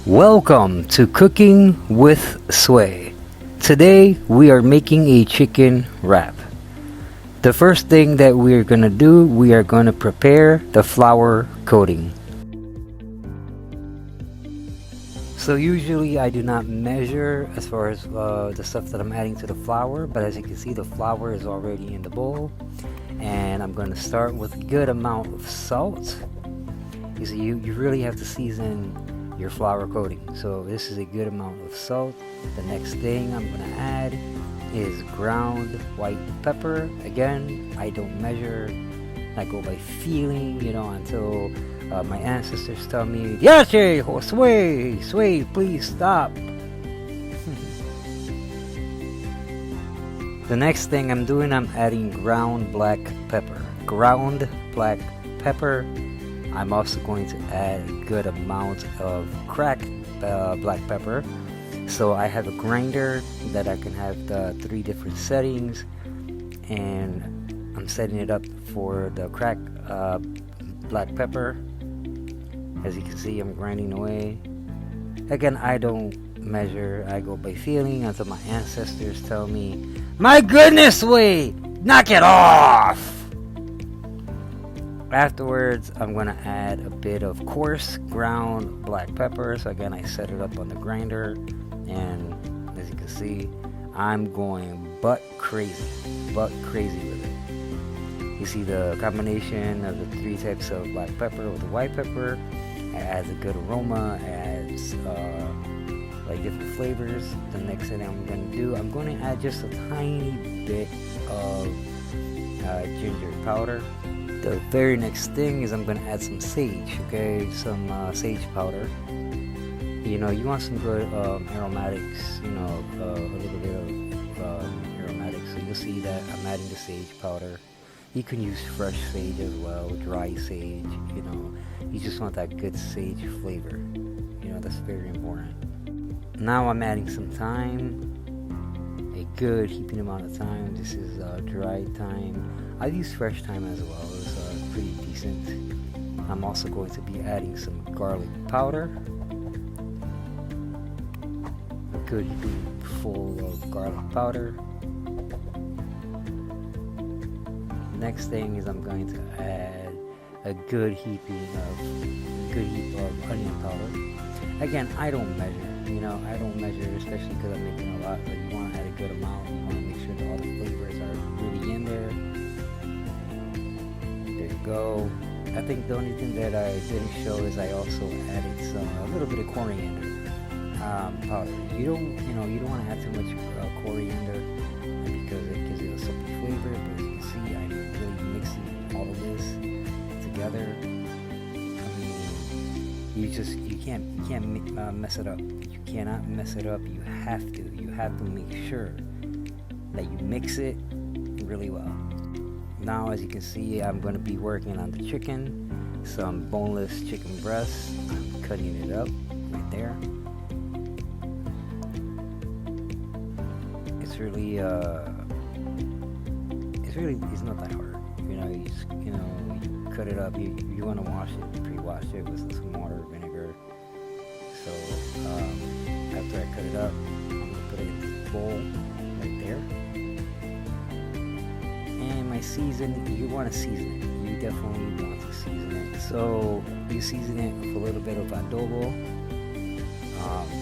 Welcome to Cooking with Sway. Today we are making a chicken wrap. The first thing that we are going to do, we are going to prepare the flour coating. So usually I do not measure as far as the stuff that I'm adding to the flour, but as you can see the flour is already in the bowl, and I'm going to start with a good amount of salt. You see, you really have to season your flour coating, so this is a good amount of salt. The next thing I'm going to add is ground white pepper. Again, I don't measure, I go by feeling, until my ancestors tell me, Yache, sway, please stop. The next thing I'm doing, I'm adding ground black pepper. I'm also going to add a good amount of cracked black pepper. So I have a grinder that I can have the 3 different settings, and I'm setting it up for the cracked black pepper. As you can see, I'm grinding away. Again, I don't measure, I go by feeling until my ancestors tell me, my goodness, Wade, knock it off! Afterwards, I'm going to add a bit of coarse ground black pepper. So again, I set it up on the grinder, and as you can see, I'm going butt crazy with it. You see the combination of the 3 types of black pepper with the white pepper. It adds a good aroma, adds like different flavors. The next thing I'm going to do, I'm going to add just a tiny bit of ginger powder. The very next thing is I'm going to add some sage, okay, some sage powder. You want some good aromatics, a little bit of aromatics. So you'll see that I'm adding the sage powder. You can use fresh sage as well, dry sage, you just want that good sage flavor. That's very important. Now I'm adding some thyme, a good heaping amount of thyme. This is dried thyme. I use fresh thyme as well. It's pretty decent. I'm also going to be adding some garlic powder. A good heaping full of garlic powder. Next thing is I'm going to add a good heap of onion powder. Again, I don't measure. I don't measure, especially because I'm making a lot. But you want to add a good amount. You want to make sure that all the flavors are really in there. There you go. I think the only thing that I didn't show is I also added a little bit of coriander powder. You don't want to add too much coriander because it gives it a soapy flavor. But as you can see, I'm really mixing all of this together. You can't mess it up. You cannot mess it up. You have to make sure that you mix it really well. Now, as you can see, I'm going to be working on the chicken. Some boneless chicken breast. I'm cutting it up right there. It's not that hard. You cut it up. You want to wash it, pre-wash it with some water, vinegar. So after I cut it up, I'm going to put it in this bowl right there. And my season, you want to season it. You definitely want to season it. So you season it with a little bit of adobo.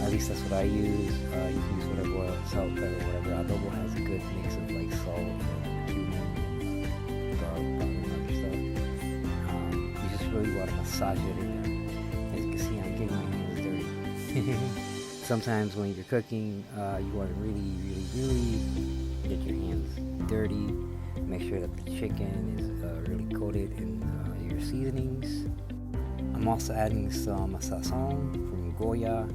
At least that's what I use. You can use whatever oil, salt, pepper, whatever. Adobo has a good mix of like salt and cumin and garlic powder and other stuff. You just really want to massage it in there. As you can see, I'm getting my hands dirty. Sometimes when you're cooking, you want to really get your hands dirty. Make sure that the chicken is really coated in your seasonings. I'm also adding some sazon from Goya.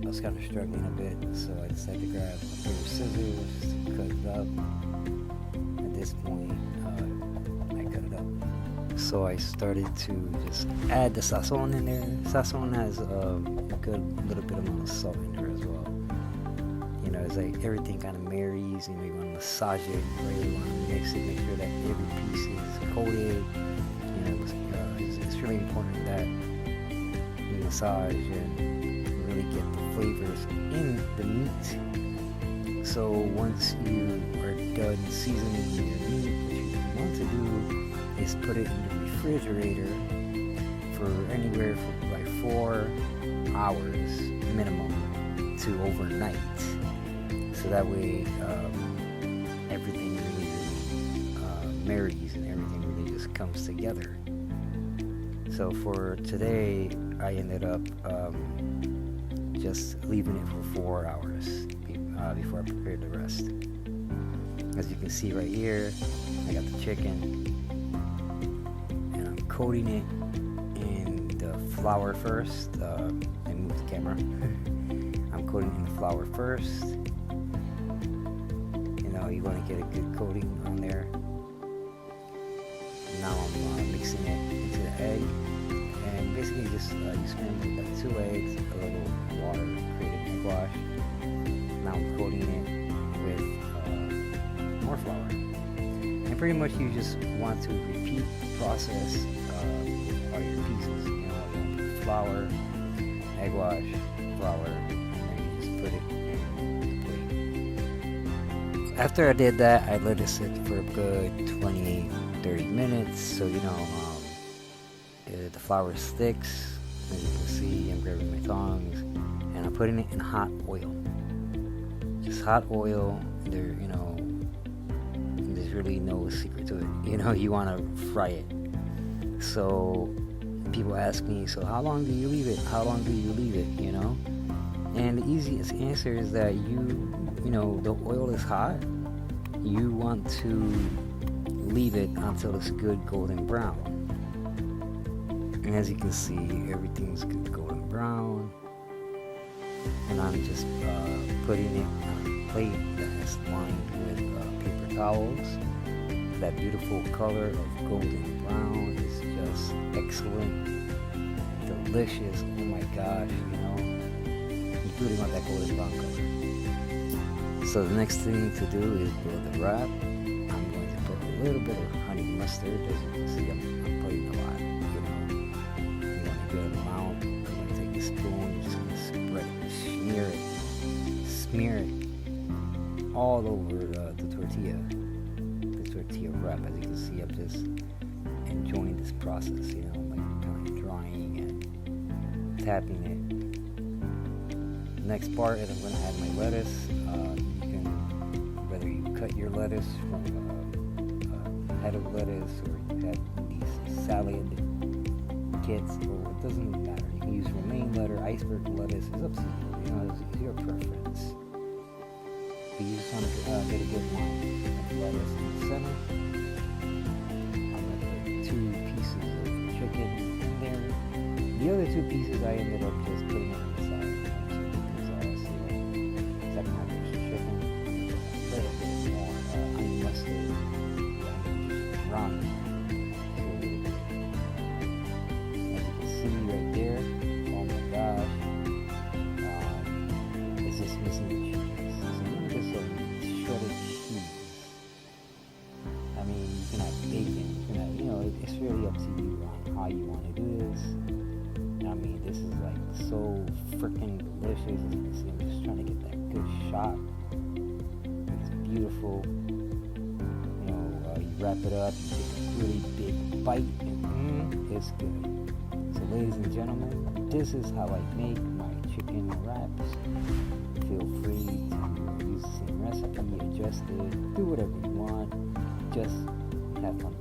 I was kind of struggling a bit, so I decided to grab a pair of scissors to cut it up. At this point, I cut it up. So I started to just add the sazon in there. Sazon has a good little bit amount of salt in there as well. It's like everything kind of marries. You want to massage it, you really want to mix it, make sure that every piece is coated. It's really important that massage and really get the flavors in the meat. So once you are done seasoning your meat, what you want to do is put it in the refrigerator for anywhere from like 4 hours minimum to overnight. So that way everything really marries and everything really just comes together. So for today, I ended up just leaving it for 4 hours before I prepared the rest. As you can see right here, I got the chicken, and I'm coating it in the flour first. And move the camera. I'm coating in the flour first. You want to get a good coating on there. Now I'm mixing it into the egg, and basically just you scramble like 2 eggs, a little water, create an egg wash. Now I'm coating it with more flour, and pretty much you just want to repeat the process with all your pieces. Flour, egg wash, flour, and then you just put it in the plate. After I did that, I let it sit for a good 20-30 minutes, so the flour sticks. As you can see, I'm grabbing my tongs and I'm putting it in hot oil. Just hot oil. There's really no secret to it. You want to fry it. So people ask me, so how long do you leave it? How long do you leave it? And the easiest answer is that the oil is hot. You want to leave it until it's good golden brown. And as you can see, everything's good golden brown. And I'm just putting it on a plate that's lined with paper towels. That beautiful color of golden brown is just excellent, delicious. Oh my gosh, you really want that golden brown color. So the next thing to do is build the wrap. I'm going to put a little bit of honey mustard. As you can see, I'm putting a lot. You want a good amount. I'm going to take a spoon, you're just going to spread it, smear it all over the tortilla wrap. As you can see, I'm just enjoying this process. Like kind of drying and tapping it. The next part is I'm going to add my lettuce. Whether you cut your lettuce from a head of lettuce, or you have these salad kits, or it doesn't matter. You can use romaine lettuce, iceberg lettuce. It's up to you. It's your preference. But you just want to get a good line of lettuce in the center. I'm going to put 2 pieces of chicken in there. The other 2 pieces I ended up just putting on the side. Second half is chicken. A little bit more honey mustard, ramen. As you can see right there, oh my gosh, it's just missing the cheese. So I'm going to get some shredded cheese. I mean, you can have bacon, you can have, it's really up to you on how you want to do this. I mean, this is like so freaking delicious. As you can see, I'm just trying to get that good shot. It's beautiful. You wrap it up, you take a really big bite, and it's good. So ladies and gentlemen, this is how I make my chicken wraps. Feel free to use the same recipe, adjust it, do whatever you want. Just have fun.